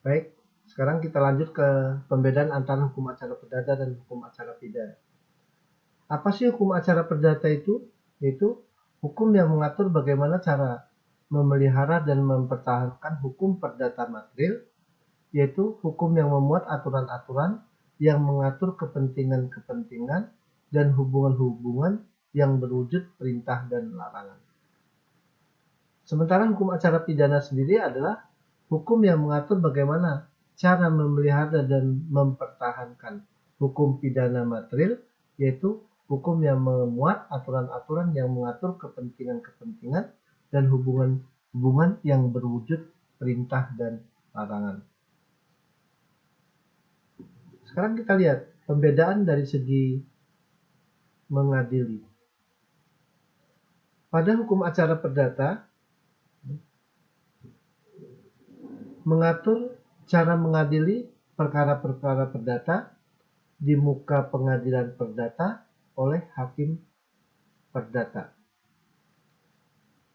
Baik, sekarang kita lanjut ke pembedaan antara hukum acara perdata dan hukum acara pidana. Apa sih hukum acara perdata itu? Yaitu hukum yang mengatur bagaimana cara memelihara dan mempertahankan hukum perdata material, yaitu hukum yang memuat aturan-aturan yang mengatur kepentingan-kepentingan dan hubungan-hubungan yang berwujud perintah dan larangan. Sementara hukum acara pidana sendiri adalah hukum yang mengatur bagaimana cara memelihara dan mempertahankan hukum pidana material, yaitu hukum yang memuat aturan-aturan yang mengatur kepentingan-kepentingan dan hubungan-hubungan yang berwujud perintah dan larangan. Sekarang kita lihat pembedaan dari segi mengadili. Pada hukum acara perdata, mengatur cara mengadili perkara-perkara perdata di muka pengadilan perdata oleh hakim perdata.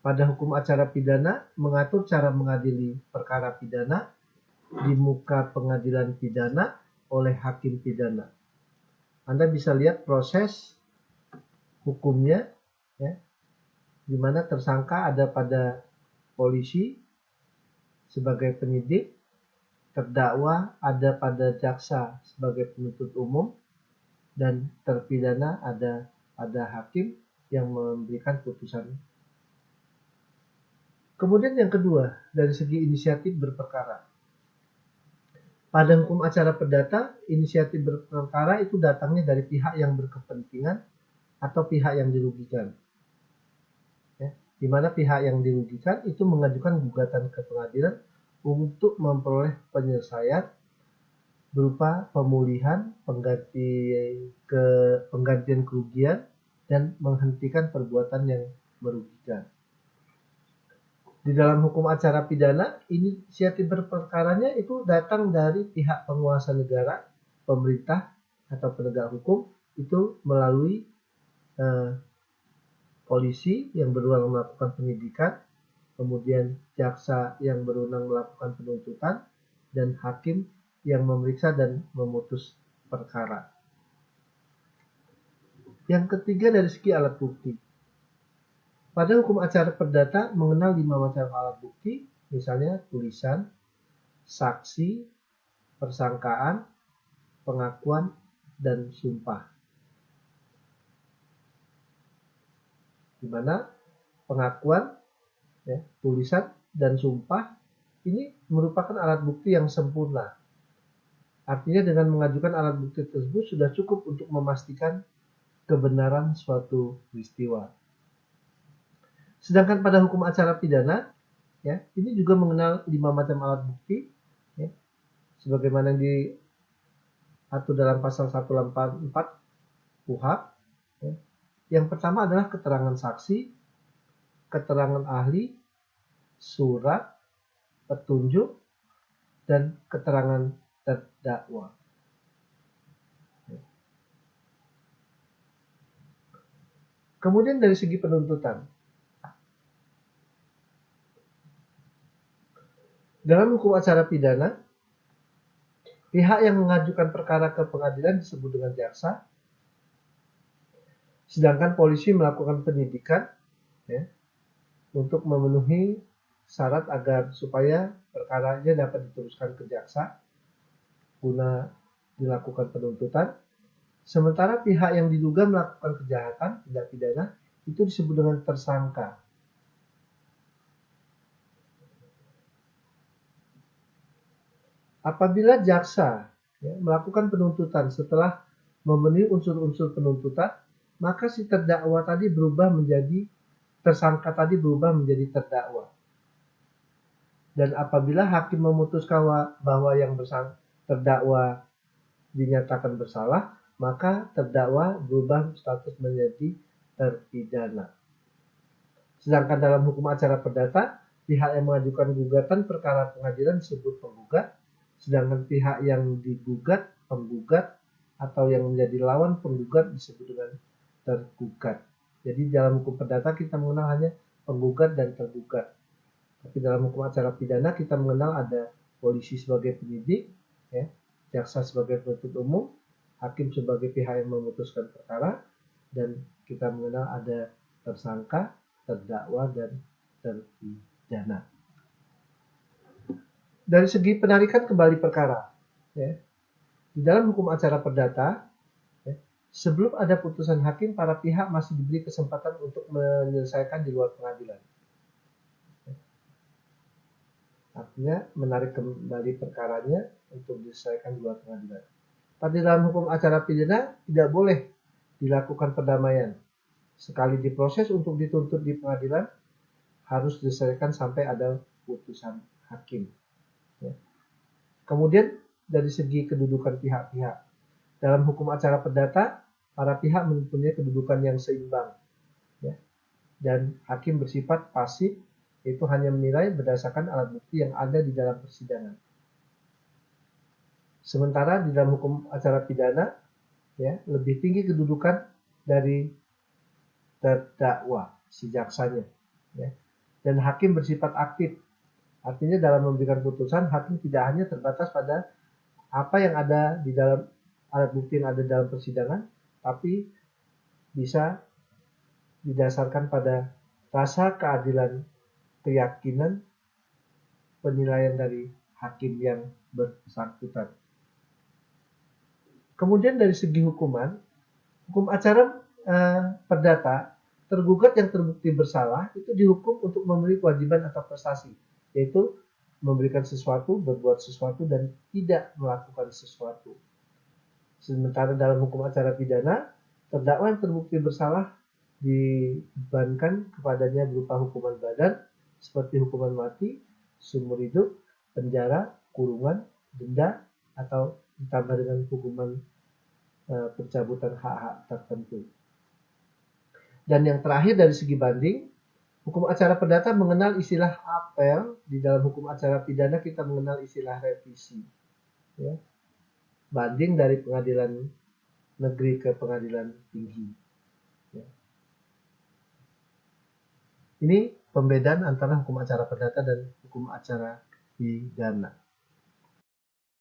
Pada hukum acara pidana, mengatur cara mengadili perkara pidana di muka pengadilan pidana oleh hakim pidana. Anda bisa lihat proses hukumnya, ya, di mana tersangka ada pada polisi sebagai penyidik, terdakwa ada pada jaksa sebagai penuntut umum, dan terpidana ada pada hakim yang memberikan putusan. Kemudian yang kedua, dari segi inisiatif berperkara. Pada hukum acara perdata, inisiatif berperkara itu datangnya dari pihak yang berkepentingan atau pihak yang dirugikan. Ya, di mana pihak yang dirugikan itu mengajukan gugatan ke pengadilan untuk memperoleh penyelesaian berupa pemulihan, penggantian kerugian, dan menghentikan perbuatan yang merugikan. Di dalam hukum acara pidana, inisiatif berperkaranya itu datang dari pihak penguasa negara, pemerintah, atau penegak hukum, itu melalui polisi yang berwenang melakukan penyidikan, kemudian jaksa yang berwenang melakukan penuntutan, dan hakim yang memeriksa dan memutus perkara. Yang ketiga dari segi alat bukti. Pada hukum acara perdata mengenal 5 macam alat bukti, misalnya tulisan, saksi, persangkaan, pengakuan, dan sumpah. Di mana pengakuan, ya, tulisan, dan sumpah ini merupakan alat bukti yang sempurna. Artinya dengan mengajukan alat bukti tersebut sudah cukup untuk memastikan kebenaran suatu peristiwa. Sedangkan pada hukum acara pidana, ya, ini juga mengenal 5 macam alat bukti, ya, sebagaimana diatur dalam pasal 184 KUHP. Ya. Yang pertama adalah keterangan saksi, keterangan ahli, surat, petunjuk, dan keterangan terdakwa. Kemudian dari segi penuntutan. Dalam hukum acara pidana, pihak yang mengajukan perkara ke pengadilan disebut dengan jaksa, sedangkan polisi melakukan penyidikan, ya, untuk memenuhi syarat agar supaya perkaranya dapat diteruskan ke jaksa guna dilakukan penuntutan. Sementara pihak yang diduga melakukan kejahatan, tindak pidana, itu disebut dengan tersangka. Apabila jaksa, ya, melakukan penuntutan setelah memenuhi unsur-unsur penuntutan, maka si terdakwa tadi berubah menjadi tersangka tadi berubah menjadi terdakwa. Dan apabila hakim memutuskan bahwa yang terdakwa dinyatakan bersalah, maka terdakwa berubah status menjadi terpidana. Sedangkan dalam hukum acara perdata, pihak yang mengajukan gugatan perkara pengadilan disebut penggugat, sedangkan pihak yang digugat, penggugat, atau yang menjadi lawan penggugat disebut dengan tergugat. Jadi dalam hukum perdata kita mengenal hanya penggugat dan tergugat. Tapi dalam hukum acara pidana kita mengenal ada polisi sebagai penyidik, ya, jaksa sebagai penuntut umum, hakim sebagai pihak yang memutuskan perkara, dan kita mengenal ada tersangka, terdakwa, dan terpidana. Dari segi penarikan kembali perkara, ya, di dalam hukum acara perdata, ya, sebelum ada putusan hakim, para pihak masih diberi kesempatan untuk menyelesaikan di luar pengadilan. Artinya menarik kembali perkaranya untuk diselesaikan di luar pengadilan. Pada dalam hukum acara pidana tidak boleh dilakukan perdamaian. Sekali diproses untuk dituntut di pengadilan, harus diselesaikan sampai ada putusan hakim. Ya. Kemudian dari segi kedudukan pihak-pihak, dalam hukum acara perdata, para pihak mempunyai kedudukan yang seimbang, ya, dan hakim bersifat pasif, itu hanya menilai berdasarkan alat bukti yang ada di dalam persidangan. Sementara di dalam hukum acara pidana, ya, lebih tinggi kedudukan dari terdakwa, si jaksanya, ya, dan hakim bersifat aktif. Artinya dalam memberikan putusan, hakim tidak hanya terbatas pada apa yang ada di dalam alat bukti yang ada dalam persidangan, tapi bisa didasarkan pada rasa keadilan, keyakinan, penilaian dari hakim yang bersangkutan. Kemudian dari segi hukuman, hukum acara perdata, tergugat yang terbukti bersalah itu dihukum untuk memenuhi kewajiban atau prestasi, yaitu memberikan sesuatu, berbuat sesuatu, dan tidak melakukan sesuatu. Sementara dalam hukum acara pidana, terdakwa yang terbukti bersalah dibebankan kepadanya berupa hukuman badan seperti hukuman mati, seumur hidup, penjara, kurungan, denda, atau ditambah dengan hukuman pencabutan hak-hak tertentu. Dan yang terakhir dari segi banding, hukum acara perdata mengenal istilah apel, di dalam hukum acara pidana kita mengenal istilah revisi. Ya. Banding dari pengadilan negeri ke pengadilan tinggi. Ya. Ini pembedaan antara hukum acara perdata dan hukum acara pidana.